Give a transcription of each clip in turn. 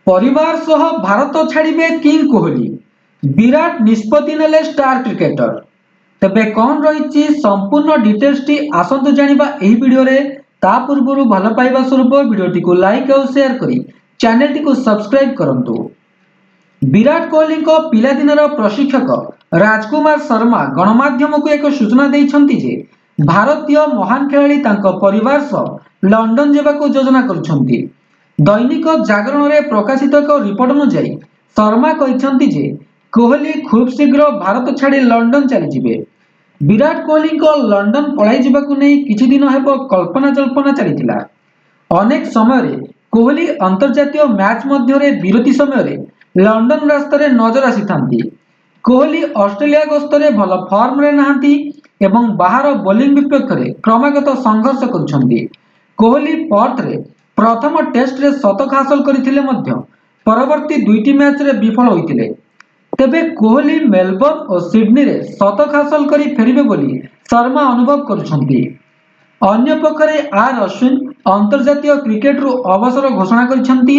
परिवार सह भारत छाड़िबे किंग कोहली विराट निष्पत्ति नेले स्टार क्रिकेटर। तेबे कौन रही संपूर्ण डिटेल्स टी आसंतु जानिबा एही वीडियो रे। ता पूर्वरु भल पाइबा स्वरूप वीडियोटी को लाइक और शेयर करी चैनल टी को सब्सक्राइब करंतु। विराट कोहली को पिलादिनर प्रशिक्षक राजकुमार शर्मा गणमाध्यम को एक सूचना देइछंती जे भारतीय महान खेलाड़ी तांको परिवार सह लंडन जेबाको योजना करुछंती। दैनिक जागरण में प्रकाशित एक रिपोर्ट अनुसार शर्मा कहते जे कोहली खूब शीघ्र भारत छाड़ी लंडन चलीजे। विराट कोहली को लंडन पलाई जावाकू नहीं किछि दिन हेब कल्पना जल्पना चलीथिला। अनेक समय रे कोहली अंतर्जातीय मैच मध्य विरति समय लंडन रास्तार नजर आसी। कोहली ऑस्ट्रेलिया गस्तरे भल फॉर्म रे नहांती एवं बाहर बोलिंग विपक्ष में क्रमागत संघर्ष करुछंती। कोहली पर्थ रे प्रथम टेस्ट रे शतक हासिल करथिले मध्य परवर्ती दुईटी मैच रे विफल होइतिले। तेबे कोहली मेलबर्न और सिडनी रे शतक हासिल करी फेरिबे बोली शर्मा अनुभव करुछंती। अन्य पक्षरे आर अश्विन अंतर्जातीय क्रिकेट रु अवसर घोषणा करिछंती।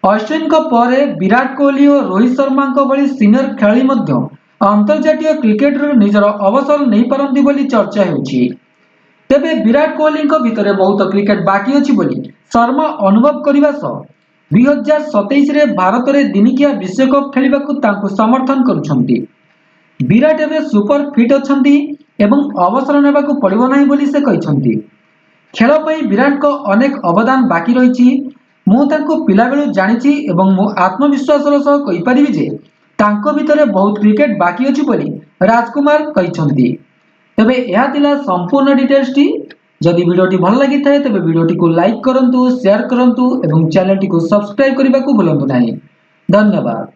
अश्विन को परे विराट कोहली और रोहित शर्मा को भली सीनियर खेलाड़ी मध्य अंतर्जातीय क्रिकेट रु निजर अवसर नहीं पारंती बोली चर्चा हेउछि। तेबे विराट कोहली भितर बहुत क्रिकेट बाकी अछि बोली शर्मा अनुभव करने सह 2027 रे भारत रे दिनिकिया विश्वकप खेलिबाकू तांकू समर्थन करुछंती। विराट एबे सुपर फिट अछंती एवं अवसर नेबाकू पड़िबो नाही बोली से कहिछंती। खेल पई विराट को अनेक अवदान बाकी रहिछि। मु तांकू पिला बेलू जानिछि एवं मु आत्मविश्वासर सह कहि परिबि जे तांको भितर बहुत क्रिकेट बाकी अछि बोली राजकुमार कहिछंती। तेबे यह थिला संपूर्ण डिटेल्स टी। जदि वीडियोटी भल लगी थाए तेबे वीडियोटी को लाइक करंतु, शेयर करंतु एवं चैनल टी को सब्सक्राइब करने को भूलंतु नहीं। धन्यवाद।